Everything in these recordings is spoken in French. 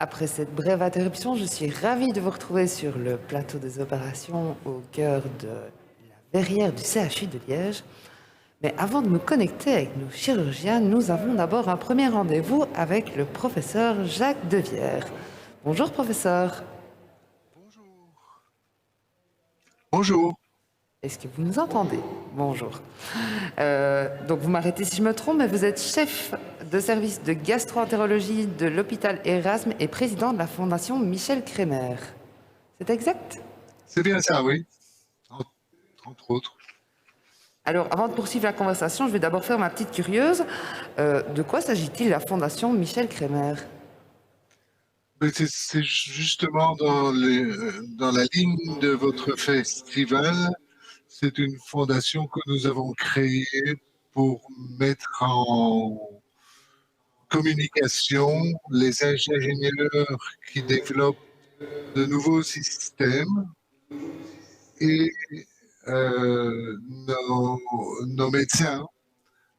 Après cette brève interruption, je suis ravie de vous retrouver sur le plateau des opérations au cœur de la verrière du CHU de Liège. Mais avant de nous connecter avec nos chirurgiens, nous avons d'abord un premier rendez-vous avec le professeur Jacques Devière. Bonjour professeur. Bonjour. Bonjour. Est-ce que vous nous entendez? Bonjour. Donc vous m'arrêtez si je me trompe, mais vous êtes chef de service de gastro-entérologie de l'hôpital Erasme et président de la fondation Michel Kremer. C'est exact? C'est bien ça, oui. Entre autres. Alors, avant de poursuivre la conversation, je vais d'abord faire ma petite curieuse. De quoi s'agit-il la fondation Michel Kremer? Mais c'est justement dans la ligne de votre festival. C'est une fondation que nous avons créée pour mettre en communication les ingénieurs qui développent de nouveaux systèmes et nos médecins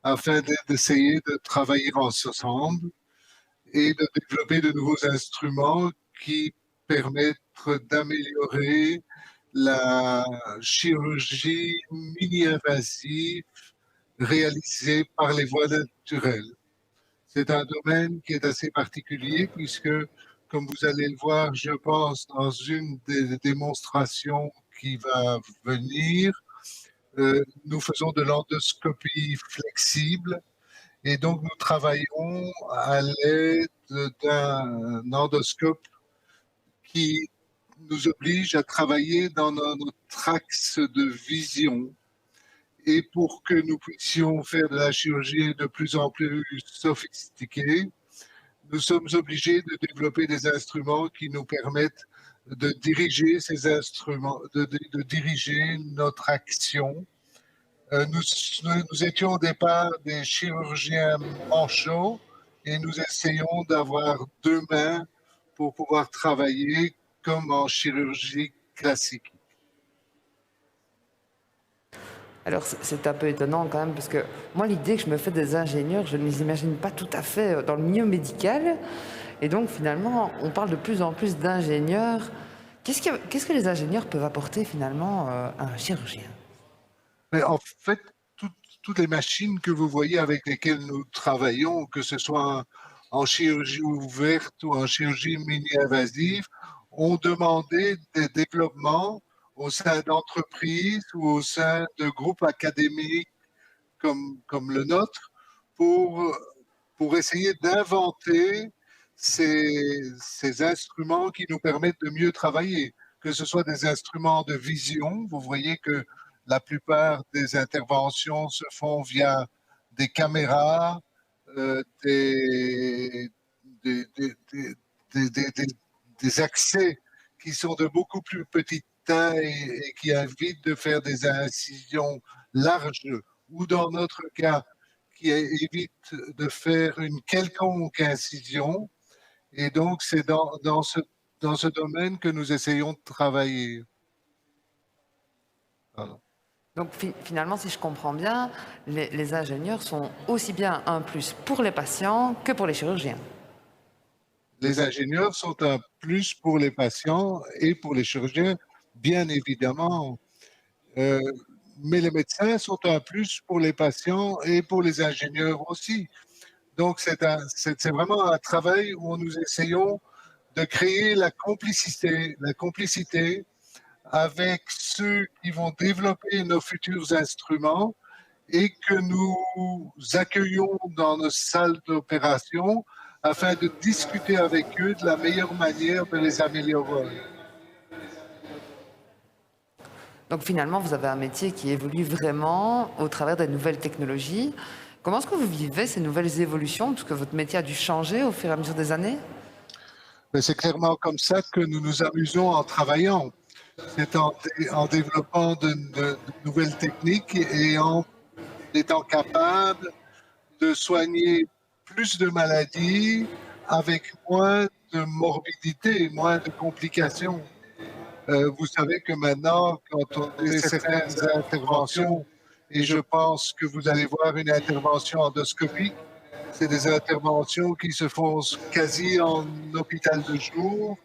afin d'essayer de travailler ensemble et de développer de nouveaux instruments qui permettent d'améliorer la chirurgie mini-invasive réalisée par les voies naturelles. C'est un domaine qui est assez particulier puisque, comme vous allez le voir, je pense, dans une des démonstrations qui va venir, nous faisons de l'endoscopie flexible et donc nous travaillons à l'aide d'un endoscope qui nous oblige à travailler dans notre axe de vision. Et pour que nous puissions faire de la chirurgie de plus en plus sophistiquée, nous sommes obligés de développer des instruments qui nous permettent de diriger ces instruments, de diriger notre action. Nous étions au départ des chirurgiens manchots et nous essayons d'avoir deux mains pour pouvoir travailler comme en chirurgie classique. Alors, c'est un peu étonnant quand même, parce que moi, l'idée que je me fais des ingénieurs, je ne les imagine pas tout à fait dans le milieu médical. Et donc, finalement, on parle de plus en plus d'ingénieurs. Qu'est-ce que les ingénieurs peuvent apporter, finalement, à un chirurgien? Mais en fait, toutes les machines que vous voyez avec lesquelles nous travaillons, que ce soit en chirurgie ouverte ou en chirurgie mini-invasive, ont demandé des développements au sein d'entreprises ou au sein de groupes académiques comme le nôtre pour essayer d'inventer ces instruments qui nous permettent de mieux travailler, que ce soit des instruments de vision. Vous voyez que la plupart des interventions se font via des caméras, des, des, des, des, des accès qui sont de beaucoup plus petite taille et qui invitent de faire des incisions larges ou dans notre cas, qui évite de faire une quelconque incision. Et donc, c'est dans ce domaine que nous essayons de travailler. Voilà. Donc, finalement, si je comprends bien, les ingénieurs sont aussi bien un plus pour les patients que pour les chirurgiens. Les ingénieurs sont un plus pour les patients et pour les chirurgiens, bien évidemment. Euh, mais les médecins sont un plus pour les patients et pour les ingénieurs aussi. Donc, c'est vraiment un travail où nous essayons de créer la complicité avec ceux qui vont développer nos futurs instruments et que nous accueillons dans nos salles d'opération afin de discuter avec eux de la meilleure manière de les améliorer. Donc, finalement, vous avez un métier qui évolue vraiment au travers des nouvelles technologies. Comment est-ce que vous vivez ces nouvelles évolutions? Parce que votre métier a dû changer au fur et à mesure des années. Mais c'est clairement comme ça que nous nous amusons en travaillant. C'est en développant de nouvelles techniques et en étant capable de soigner plus de maladies avec moins de morbidité, moins de complications. Vous savez que maintenant, quand on fait certaines interventions, et je pense que vous allez voir une intervention endoscopique, C'est des interventions qui se font quasi en hôpital de jour,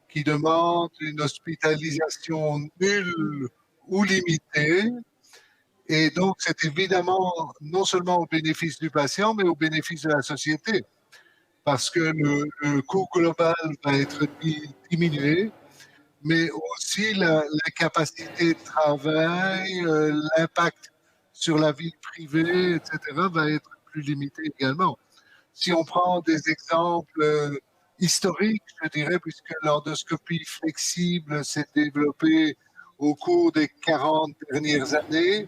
qui demandent une hospitalisation nulle ou limitée. Et donc, c'est évidemment non seulement au bénéfice du patient, mais au bénéfice de la société, parce que le coût global va être diminué, mais aussi la capacité de travail, l'impact sur la vie privée, etc., va être plus limité également. Si on prend des exemples historiques, je dirais, puisque l'endoscopie flexible s'est développée au cours des 40 dernières années,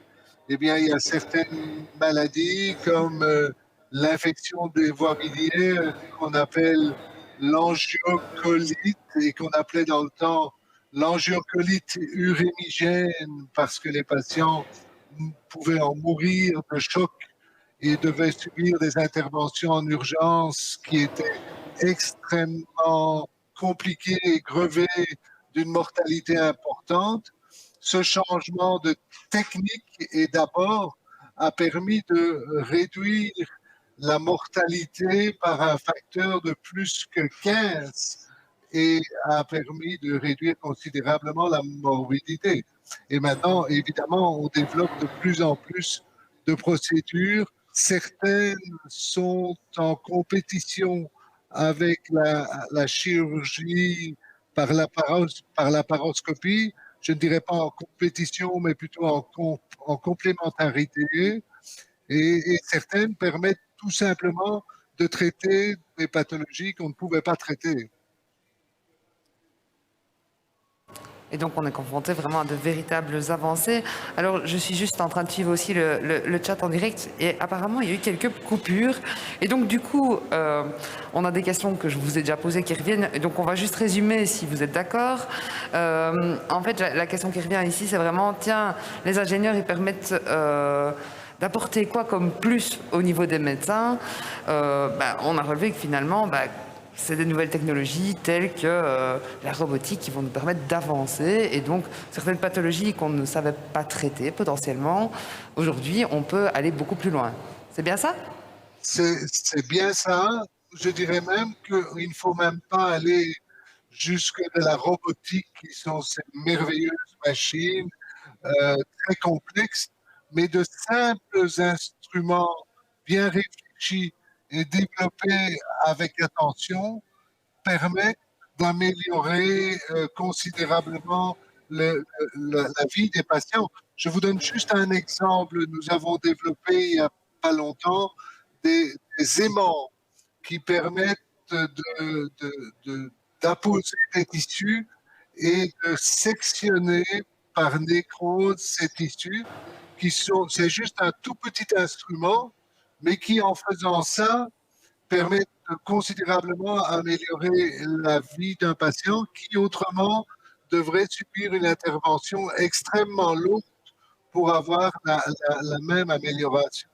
eh bien, il y a certaines maladies comme l'infection des voies biliaires qu'on appelle l'angiocolite et qu'on appelait dans le temps l'angiocolite urémigène parce que les patients pouvaient en mourir de choc et devaient subir des interventions en urgence qui étaient extrêmement compliquées et grevées d'une mortalité importante. Ce changement de technique et d'abord a permis de réduire la mortalité par un facteur de plus que 15 et a permis de réduire considérablement la morbidité. Et maintenant, évidemment, on développe de plus en plus de procédures. Certaines sont en compétition avec la chirurgie par laparoscopie. Je ne dirais pas en compétition, mais plutôt en complémentarité. Et certaines permettent tout simplement de traiter des pathologies qu'on ne pouvait pas traiter. Et donc, on est confronté vraiment à de véritables avancées. Alors, je suis juste en train de suivre aussi le chat en direct. Et apparemment, il y a eu quelques coupures. Et donc, du coup, on a des questions que je vous ai déjà posées qui reviennent. Et donc, on va juste résumer si vous êtes d'accord. En fait, la question qui revient ici, c'est vraiment, tiens, les ingénieurs, ils permettent d'apporter quoi comme plus au niveau des médecins. On a relevé que finalement, c'est des nouvelles technologies telles que la robotique qui vont nous permettre d'avancer. Et donc, certaines pathologies qu'on ne savait pas traiter potentiellement, aujourd'hui, on peut aller beaucoup plus loin. C'est bien ça? C'est bien ça. Je dirais même qu'il ne faut même pas aller jusque de la robotique, qui sont ces merveilleuses machines très complexes, mais de simples instruments bien réfléchis et développés avec attention permettent d'améliorer considérablement la vie des patients. Je vous donne juste un exemple. Nous avons développé il n'y a pas longtemps des aimants qui permettent d'apposer des tissus et de sectionner par nécrose ces tissus c'est juste un tout petit instrument, mais qui en faisant ça permet de considérablement améliorer la vie d'un patient qui autrement devrait subir une intervention extrêmement lourde pour avoir la même amélioration.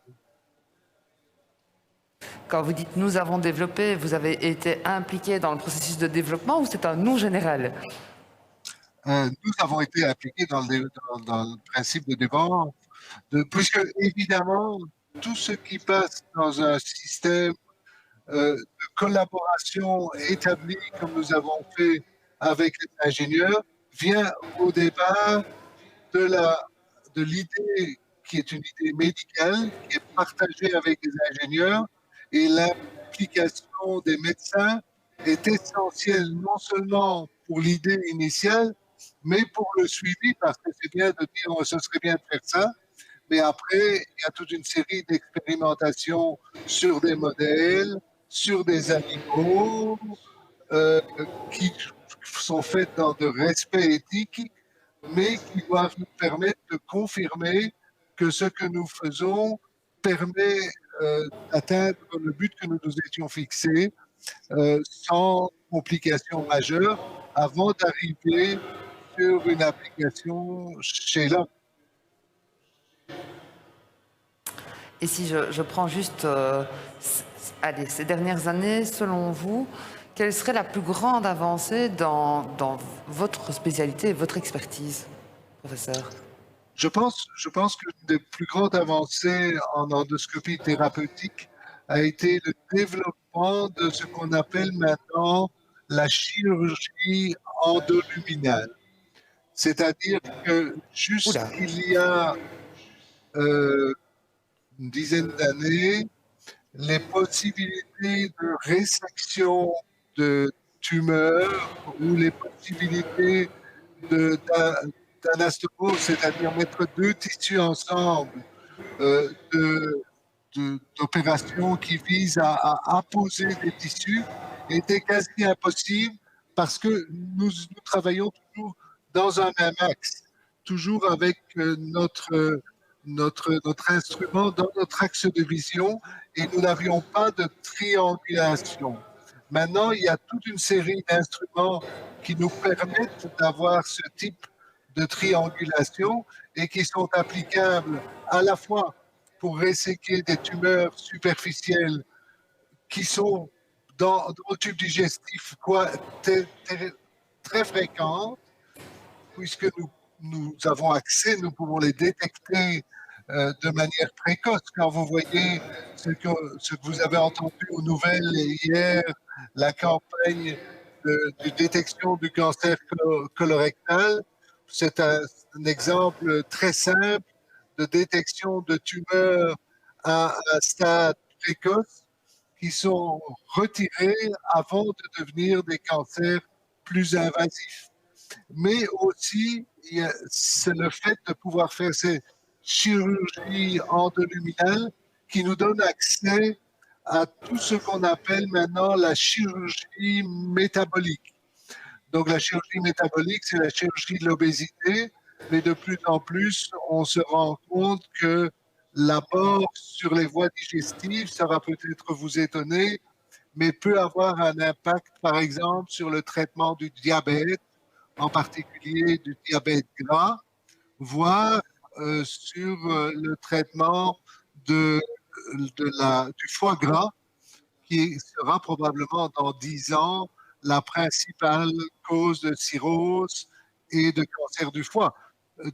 Quand vous dites nous avons développé, vous avez été impliqué dans le processus de développement ou c'est un nom général? Nous avons été impliqués dans le principe de développement, puisque évidemment, tout ce qui passe dans un système de collaboration établie comme nous avons fait avec les ingénieurs vient au départ de l'idée qui est une idée médicale, qui est partagée avec les ingénieurs, et l'implication des médecins est essentielle non seulement pour l'idée initiale, mais pour le suivi, parce que c'est bien de dire oh, ce serait bien de faire ça, mais après, il y a toute une série d'expérimentations sur des modèles, sur des animaux, qui sont faites dans de respect éthique, mais qui doivent nous permettre de confirmer que ce que nous faisons permet d'atteindre le but que nous nous étions fixés sans complications majeures avant d'arriver sur une application chez l'homme. Et si je prends juste allez, ces dernières années, selon vous, quelle serait la plus grande avancée dans votre spécialité et votre expertise, professeur? Je pense que l'une des plus grandes avancées en endoscopie thérapeutique a été le développement de ce qu'on appelle maintenant la chirurgie endoluminale. C'est-à-dire que Oula, jusqu'il y a euh, une dizaine d'années, les possibilités de résection de tumeurs ou les possibilités d'anastomose, c'est-à-dire mettre deux tissus ensemble, de d'opérations qui visent à apposer des tissus était quasi impossible parce que nous travaillons toujours dans un même axe, toujours avec notre instrument dans notre axe de vision et nous n'avions pas de triangulation. Maintenant, il y a toute une série d'instruments qui nous permettent d'avoir ce type de triangulation et qui sont applicables à la fois pour resséquer des tumeurs superficielles qui sont dans le tube digestif très fréquentes, puisque nous avons accès, nous pouvons les détecter de manière précoce. Quand vous voyez ce que vous avez entendu aux nouvelles hier, la campagne de détection du cancer colorectal, c'est un exemple très simple de détection de tumeurs à un stade précoce qui sont retirés avant de devenir des cancers plus invasifs. Mais aussi, c'est le fait de pouvoir faire ces chirurgies endoluminales qui nous donne accès à tout ce qu'on appelle maintenant la chirurgie métabolique. Donc la chirurgie métabolique, c'est la chirurgie de l'obésité, mais de plus en plus, on se rend compte que la mort sur les voies digestives, ça va peut-être vous étonner, mais peut avoir un impact, par exemple, sur le traitement du diabète, en particulier du diabète gras, voire sur le traitement du foie gras, qui sera probablement dans 10 ans la principale cause de cirrhose et de cancer du foie,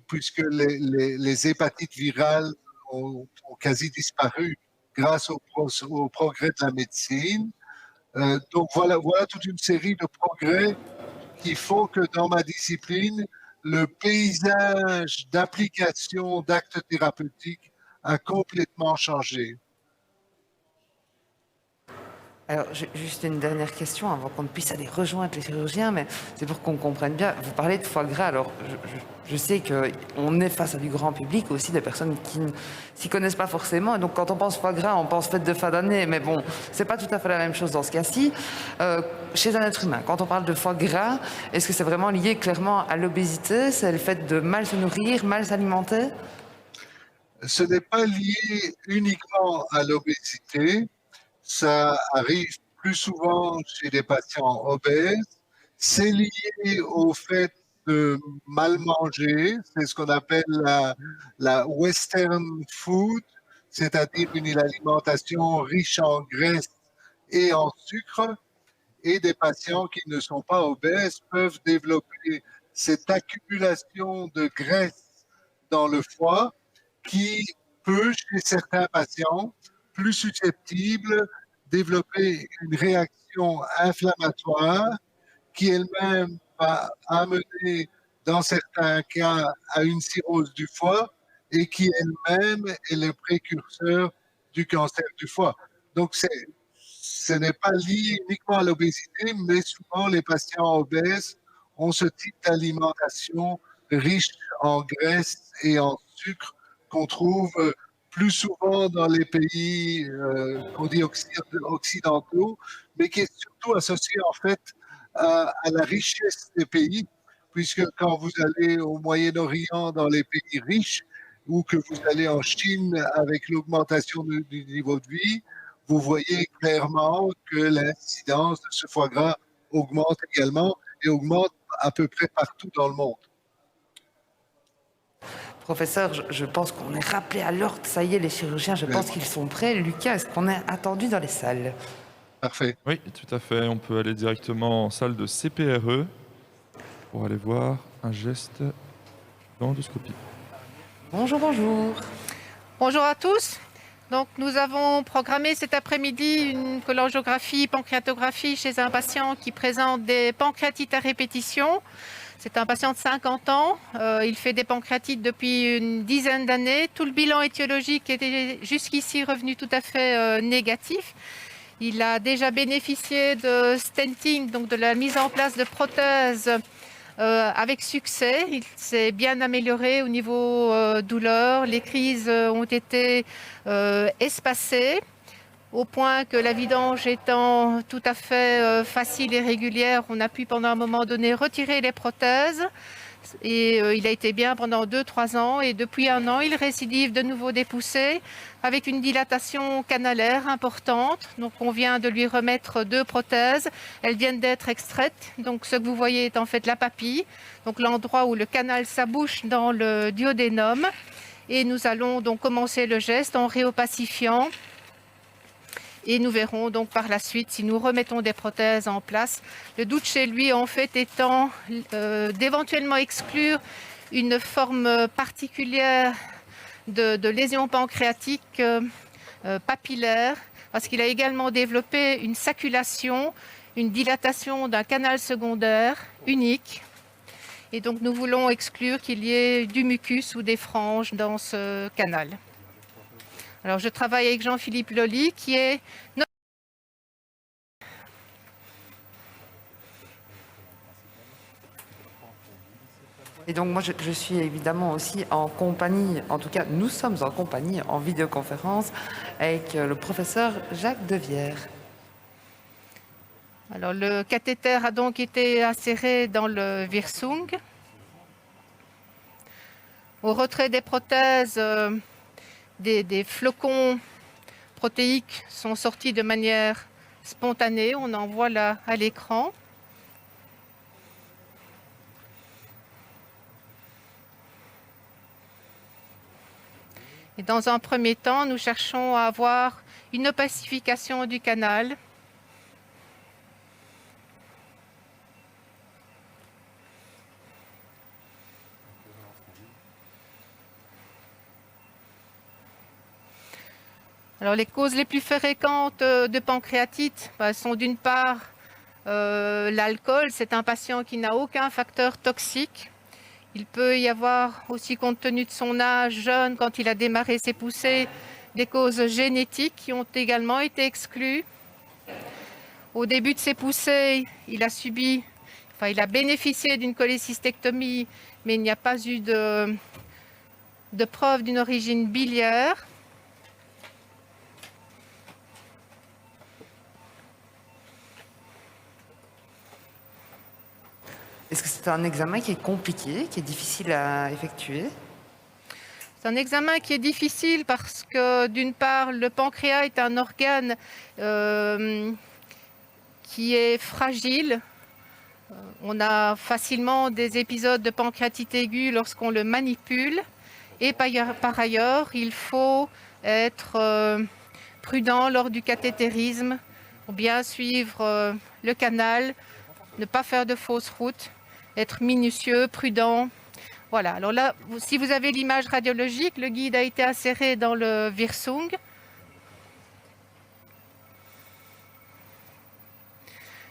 puisque les hépatites virales ont quasi disparu grâce au progrès de la médecine. Donc voilà toute une série de progrès qui font que dans ma discipline, le paysage d'application d'actes thérapeutiques a complètement changé. alors juste une dernière question avant qu'on ne puisse aller rejoindre les chirurgiens, mais c'est pour qu'on comprenne bien. Vous parlez de foie gras, alors je sais qu'on est face à du grand public, aussi des personnes qui ne s'y connaissent pas forcément. Et donc quand on pense foie gras, on pense fête de fin d'année, mais bon, c'est pas tout à fait la même chose dans ce cas-ci. Chez un être humain, quand on parle de foie gras, est-ce que c'est vraiment lié clairement à l'obésité? C'est le fait de mal se nourrir, mal s'alimenter? Ce n'est pas lié uniquement à l'obésité, ça arrive plus souvent chez des patients obèses, c'est lié au fait de mal manger, c'est ce qu'on appelle la western food, c'est-à-dire une alimentation riche en graisse et en sucre, et des patients qui ne sont pas obèses peuvent développer cette accumulation de graisse dans le foie qui peut, chez certains patients plus susceptibles, développer une réaction inflammatoire qui elle-même va amener, dans certains cas, à une cirrhose du foie et qui elle-même est le précurseur du cancer du foie. Donc, ce n'est pas lié uniquement à l'obésité, mais souvent les patients obèses ont ce type d'alimentation riche en graisse et en sucre qu'on trouve plus souvent dans les pays qu'on dit occidentaux, mais qui est surtout associé en fait à la richesse des pays, puisque quand vous allez au Moyen-Orient, dans les pays riches, ou que vous allez en Chine avec l'augmentation du niveau de vie, vous voyez clairement que l'incidence de ce foie gras augmente également et augmente à peu près partout dans le monde. Professeur, je pense qu'on est rappelé à l'ordre. Ça y est, les chirurgiens, je pense qu'ils sont prêts. Lucas, est-ce qu'on est attendu dans les salles? Parfait. Oui, tout à fait. On peut aller directement en salle de CPRE pour aller voir un geste d'endoscopie. Bonjour, bonjour. Bonjour à tous. Donc, nous avons programmé cet après-midi une cholangiographie, pancréatographie chez un patient qui présente des pancréatites à répétition. C'est un patient de 50 ans. Il fait des pancréatites depuis une dizaine d'années. Tout le bilan étiologique était jusqu'ici revenu tout à fait négatif. Il a déjà bénéficié de stenting, donc de la mise en place de prothèses avec succès. Il s'est bien amélioré au niveau douleur. Les crises ont été espacées, au point que la vidange étant tout à fait facile et régulière, on a pu pendant un moment donné retirer les prothèses. Et il a été bien pendant 2-3 ans. Et depuis 1 an, il récidive de nouveau des poussées avec une dilatation canalaire importante. Donc on vient de lui remettre 2 prothèses. Elles viennent d'être extraites. Donc ce que vous voyez est en fait la papille, donc l'endroit où le canal s'abouche dans le duodénum. Et nous allons donc commencer le geste en réopacifiant. Et nous verrons donc par la suite si nous remettons des prothèses en place. Le doute chez lui, en fait, étant d'éventuellement exclure une forme particulière de lésion pancréatique papillaire, parce qu'il a également développé une sacculation, une dilatation d'un canal secondaire unique. Et donc nous voulons exclure qu'il y ait du mucus ou des franges dans ce canal. Alors, je travaille avec Jean-Philippe Loli, qui est notre... Et donc moi je suis évidemment aussi en compagnie, en tout cas nous sommes en compagnie en vidéoconférence avec le professeur Jacques Devière. Alors, le cathéter a donc été inséré dans le Wirsung. Au retrait des prothèses, des flocons protéiques sont sortis de manière spontanée. On en voit là à l'écran. Et dans un premier temps, nous cherchons à avoir une opacification du canal. Alors, les causes les plus fréquentes de pancréatite sont d'une part l'alcool. C'est un patient qui n'a aucun facteur toxique. Il peut y avoir aussi, compte tenu de son âge jeune, quand il a démarré ses poussées, des causes génétiques qui ont également été exclues. Au début de ses poussées, il a bénéficié d'une cholécystectomie, mais il n'y a pas eu de preuve d'une origine biliaire. Est-ce que c'est un examen qui est compliqué, qui est difficile à effectuer? C'est un examen qui est difficile parce que, d'une part, le pancréas est un organe qui est fragile. On a facilement des épisodes de pancréatite aiguë lorsqu'on le manipule. Et par ailleurs, il faut être prudent lors du cathétérisme pour bien suivre le canal, ne pas faire de fausses routes, être minutieux, prudent. Voilà, alors là, si vous avez l'image radiologique, le guide a été inséré dans le Wirsung.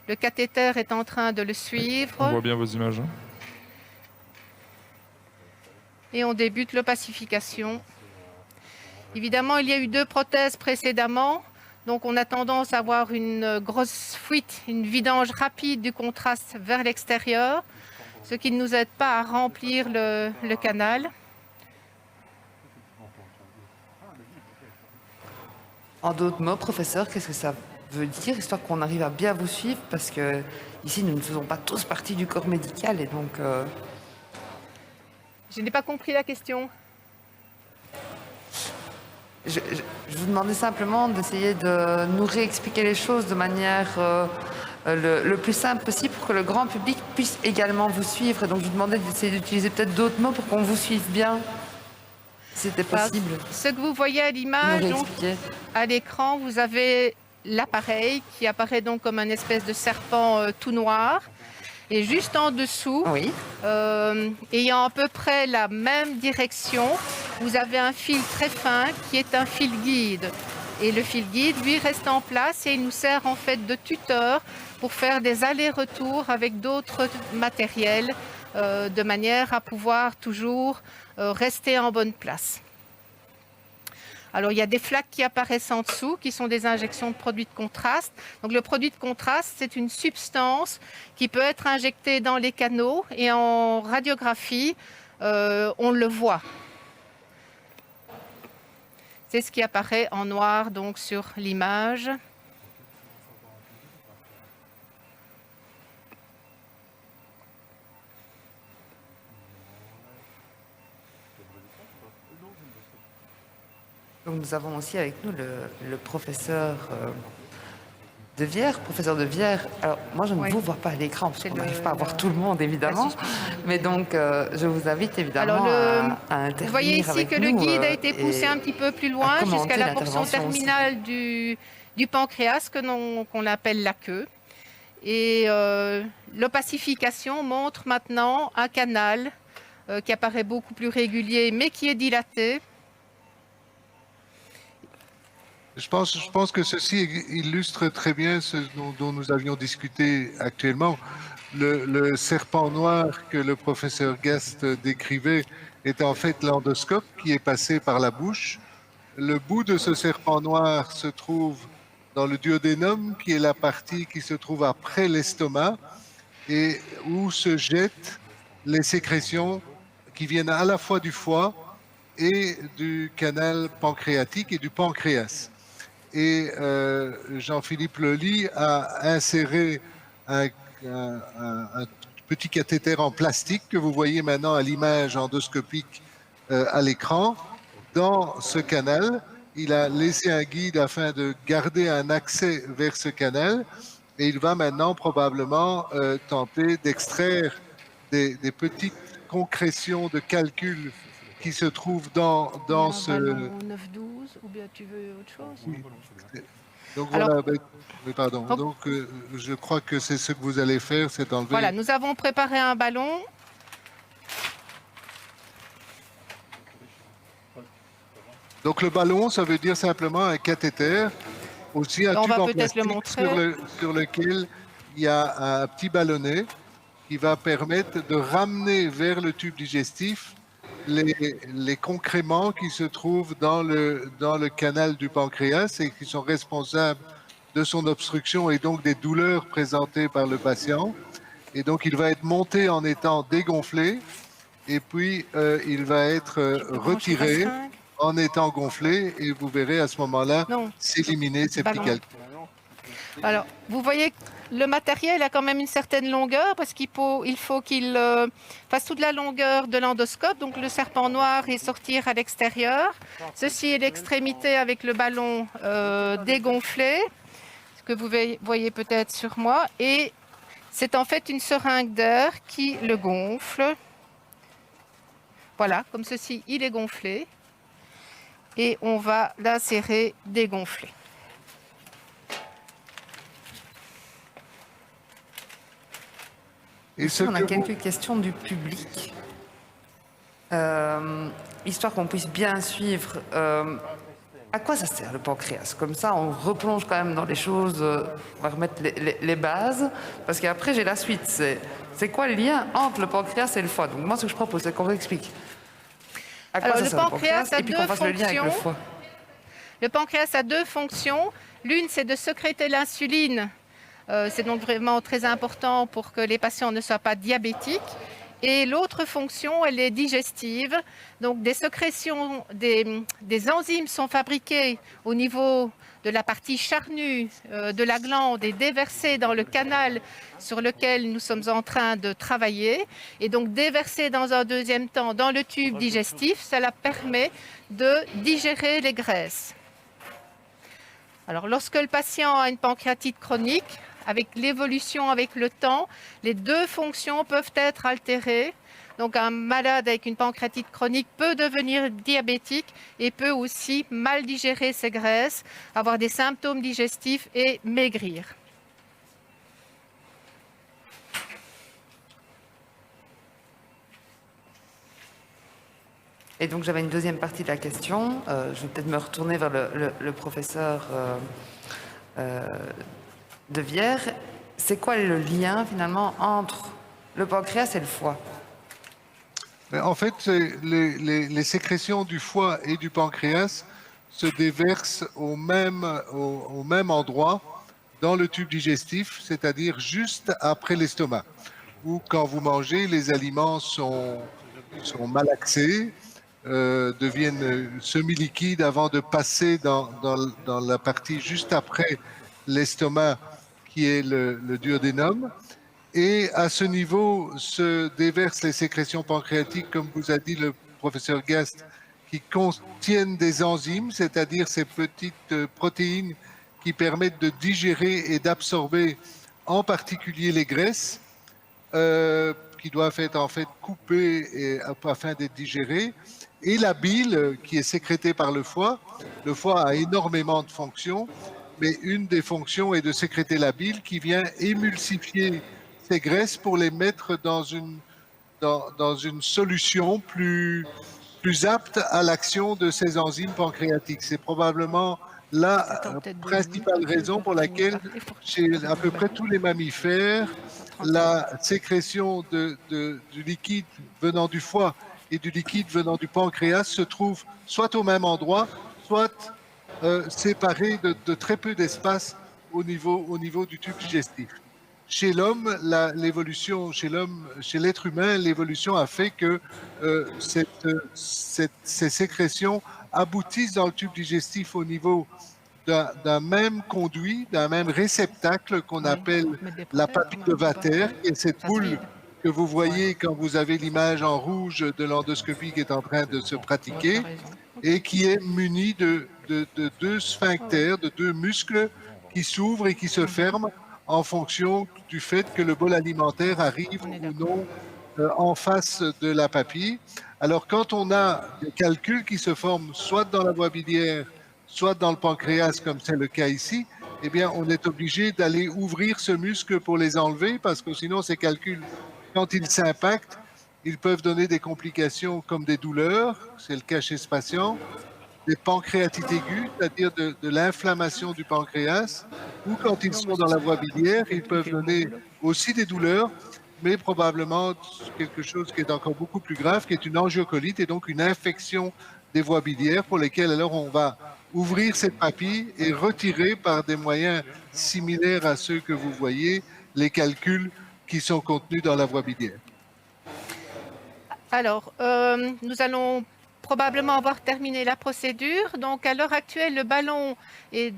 Le cathéter est en train de le suivre. On voit bien vos images. Et on débute l'opacification. Évidemment, il y a eu 2 prothèses précédemment. Donc, on a tendance à avoir une grosse fuite, une vidange rapide du contraste vers l'extérieur, ce qui ne nous aide pas à remplir le canal. En d'autres mots, professeur, qu'est-ce que ça veut dire, histoire qu'on arrive à bien vous suivre, parce que ici nous ne faisons pas tous partie du corps médical et donc... Je n'ai pas compris la question. Je vous demandais simplement d'essayer de nous réexpliquer les choses de manière le plus simple possible pour que le grand public puisse également vous suivre. Et donc je vous demandais d'essayer d'utiliser peut-être d'autres mots pour qu'on vous suive bien, si c'était possible. Ce que vous voyez à l'image, à l'écran, vous avez l'appareil qui apparaît donc comme un espèce de serpent tout noir. Et juste en dessous, Oui. ayant à peu près la même direction, vous avez un fil très fin qui est un fil guide. Et le fil guide, lui, reste en place et il nous sert en fait de tuteur pour faire des allers-retours avec d'autres matériels de manière à pouvoir toujours rester en bonne place. Alors, il y a des flaques qui apparaissent en dessous, qui sont des injections de produits de contraste. Donc, le produit de contraste, c'est une substance qui peut être injectée dans les canaux et en radiographie, on le voit. C'est ce qui apparaît en noir donc sur l'image. Donc nous avons aussi avec nous le professeur De Vière. Professeur De Vière, alors moi je ne vous vois pas à l'écran parce qu'on n'arrive pas à voir tout le monde évidemment, mais donc je vous invite évidemment à intervenir. Vous voyez ici que le guide a été poussé un petit peu plus loin jusqu'à la portion terminale du pancréas qu'on appelle la queue. Et l'opacification montre maintenant un canal qui apparaît beaucoup plus régulier mais qui est dilaté. Je pense que ceci illustre très bien ce dont nous avions discuté actuellement. Le serpent noir que le professeur Guest décrivait est en fait l'endoscope qui est passé par la bouche. Le bout de ce serpent noir se trouve dans le duodénum, qui est la partie qui se trouve après l'estomac et où se jettent les sécrétions qui viennent à la fois du foie et du canal pancréatique et du pancréas. Et Jean-Philippe Lely a inséré un petit cathéter en plastique que vous voyez maintenant à l'image endoscopique à l'écran. Dans ce canal, il a laissé un guide afin de garder un accès vers ce canal et il va maintenant probablement tenter d'extraire des petites concrétions de calcul qui se trouvent dans ce... 9-12, ou bien tu veux autre chose? Oui. Donc alors, voilà, pardon. Donc je crois que c'est ce que vous allez faire, c'est enlever... Voilà, nous avons préparé un ballon. Donc le ballon, ça veut dire simplement un cathéter, aussi un tube en plastique sur lequel il y a un petit ballonnet qui va permettre de ramener vers le tube digestif les concréments qui se trouvent dans le canal du pancréas et qui sont responsables de son obstruction et donc des douleurs présentées par le patient. Et donc, il va être monté en étant dégonflé et puis il va être retiré en étant gonflé et vous verrez à ce moment-là s'éliminer ces petits calculs. Alors, vous voyez le matériel a quand même une certaine longueur parce qu'il faut qu'il fasse toute la longueur de l'endoscope, donc le serpent noir et sortir à l'extérieur. Ceci est l'extrémité avec le ballon dégonflé, ce que vous voyez peut-être sur moi, et c'est en fait une seringue d'air qui le gonfle. Voilà, comme ceci, il est gonflé et on va l'insérer dégonflé. Ici, on a quelques questions du public. Histoire qu'on puisse bien suivre. À quoi ça sert le pancréas? Comme ça, on replonge quand même dans les choses, on va remettre les bases. Parce qu'après, j'ai la suite. C'est quoi le lien entre le pancréas et le foie? Donc moi, ce que je propose, c'est qu'on vous explique. À quoi ça sert le pancréas a et puis qu'on fasse le lien avec le foie. Le pancréas a deux fonctions. L'une, c'est de sécréter l'insuline. C'est donc vraiment très important pour que les patients ne soient pas diabétiques. Et l'autre fonction, elle est digestive. Donc des sécrétions, des enzymes sont fabriquées au niveau de la partie charnue de la glande et déversées dans le canal sur lequel nous sommes en train de travailler. Et donc déversées dans un deuxième temps dans le tube digestif, cela permet de digérer les graisses. Alors lorsque le patient a une pancréatite chronique, avec l'évolution avec le temps, les deux fonctions peuvent être altérées. Donc un malade avec une pancréatite chronique peut devenir diabétique et peut aussi mal digérer ses graisses, avoir des symptômes digestifs et maigrir. Et donc j'avais une deuxième partie de la question. Je vais peut-être me retourner vers le professeur de Vierre. C'est quoi le lien finalement entre le pancréas et le foie? Mais en fait, les sécrétions du foie et du pancréas se déversent au même endroit dans le tube digestif, c'est-à-dire juste après l'estomac, où quand vous mangez, les aliments sont malaxés, deviennent semi-liquides avant de passer dans la partie juste après l'estomac, qui est le duodénum. Et à ce niveau se déversent les sécrétions pancréatiques, comme vous a dit le professeur Gast, qui contiennent des enzymes, c'est-à-dire ces petites protéines qui permettent de digérer et d'absorber en particulier les graisses, qui doivent être en fait coupées afin d'être digérées, et la bile qui est sécrétée par le foie. Le foie a énormément de fonctions, mais une des fonctions est de sécréter la bile qui vient émulsifier ces graisses pour les mettre dans une solution plus apte à l'action de ces enzymes pancréatiques. C'est probablement la principale raison pour laquelle chez à peu près tous les mammifères, la sécrétion du liquide venant du foie et du liquide venant du pancréas se trouve soit au même endroit, soit séparés de très peu d'espace au niveau du tube digestif. Chez l'homme, chez l'être humain, l'évolution a fait que ces sécrétions aboutissent dans le tube digestif au niveau d'un même conduit, d'un même réceptacle qu'on appelle la papille de Vater, qui est cette boule que vous voyez quand vous avez l'image en rouge de l'endoscopie qui est en train de se pratiquer et qui est munie de deux sphincters, de deux muscles qui s'ouvrent et qui se ferment en fonction du fait que le bol alimentaire arrive ou non en face de la papille. Alors, quand on a des calculs qui se forment soit dans la voie biliaire, soit dans le pancréas, comme c'est le cas ici, eh bien, on est obligé d'aller ouvrir ce muscle pour les enlever parce que sinon, ces calculs, quand ils s'impactent, ils peuvent donner des complications comme des douleurs, c'est le cas chez ce patient, des pancréatites aiguës, c'est-à-dire de l'inflammation du pancréas, ou quand ils sont dans la voie biliaire, ils peuvent donner aussi des douleurs, mais probablement quelque chose qui est encore beaucoup plus grave, qui est une angiocolite et donc une infection des voies biliaires pour lesquelles alors on va ouvrir cette papille et retirer par des moyens similaires à ceux que vous voyez les calculs qui sont contenus dans la voie biliaire. Alors, nous allons probablement avoir terminé la procédure. Donc, à l'heure actuelle, le ballon est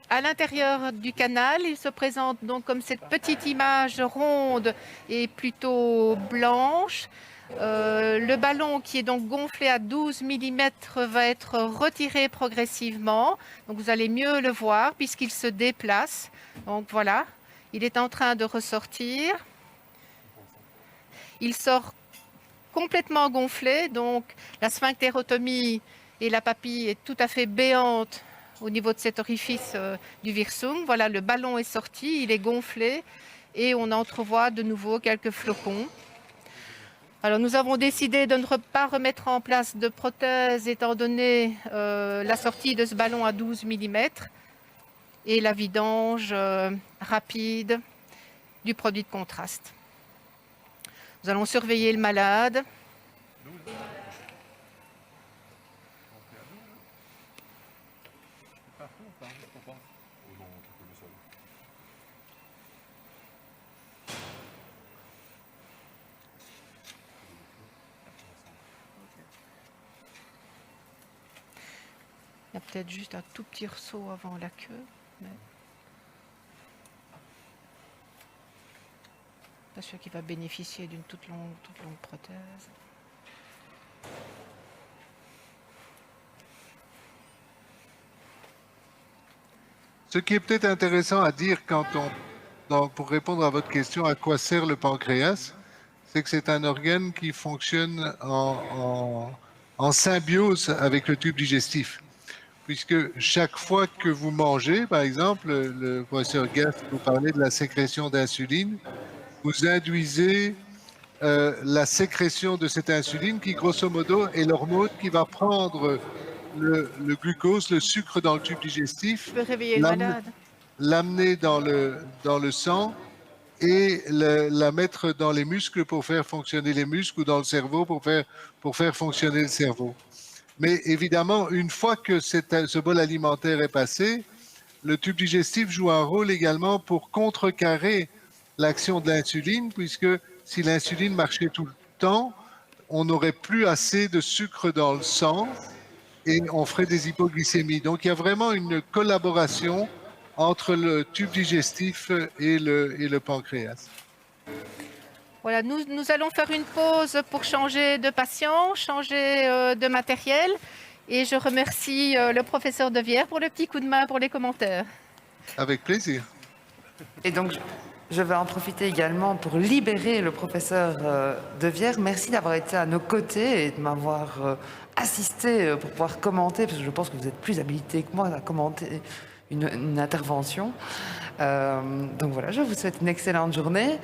à l'intérieur du canal. Il se présente donc comme cette petite image ronde et plutôt blanche. Le ballon qui est donc gonflé à 12 mm va être retiré progressivement. Donc, vous allez mieux le voir puisqu'il se déplace. Donc, voilà, il est en train de ressortir. Il sort complètement gonflé, donc la sphinctérotomie et la papille est tout à fait béante au niveau de cet orifice du wirsung. Voilà, le ballon est sorti, il est gonflé et on entrevoit de nouveau quelques flocons. Alors nous avons décidé de ne pas remettre en place de prothèse étant donné la sortie de ce ballon à 12 mm et la vidange rapide du produit de contraste. Nous allons surveiller le malade. Il y a peut-être juste un tout petit ressaut avant la queue. Mais... pas sûr qu'il va bénéficier d'une toute longue prothèse. Ce qui est peut-être intéressant à dire pour répondre à votre question, à quoi sert le pancréas, c'est que c'est un organe qui fonctionne en symbiose avec le tube digestif. Puisque chaque fois que vous mangez, par exemple, le professeur Gast vous parlait de la sécrétion d'insuline, vous induisez la sécrétion de cette insuline qui, grosso modo, est l'hormone qui va prendre le glucose, le sucre dans le tube digestif, Je peux réveiller le malade. l'amener dans le sang et la mettre dans les muscles pour faire fonctionner les muscles ou dans le cerveau pour faire fonctionner le cerveau. Mais évidemment, une fois que ce bol alimentaire est passé, le tube digestif joue un rôle également pour contrecarrer l'action de l'insuline, puisque si l'insuline marchait tout le temps, on n'aurait plus assez de sucre dans le sang et on ferait des hypoglycémies. Donc il y a vraiment une collaboration entre le tube digestif et le pancréas. Voilà, nous allons faire une pause pour changer de patient, changer de matériel. Et je remercie le professeur Devière pour le petit coup de main pour les commentaires. Avec plaisir. Et donc, je vais en profiter également pour libérer le professeur Devière. Merci d'avoir été à nos côtés et de m'avoir assisté pour pouvoir commenter, parce que je pense que vous êtes plus habilité que moi à commenter une intervention. Donc voilà, je vous souhaite une excellente journée.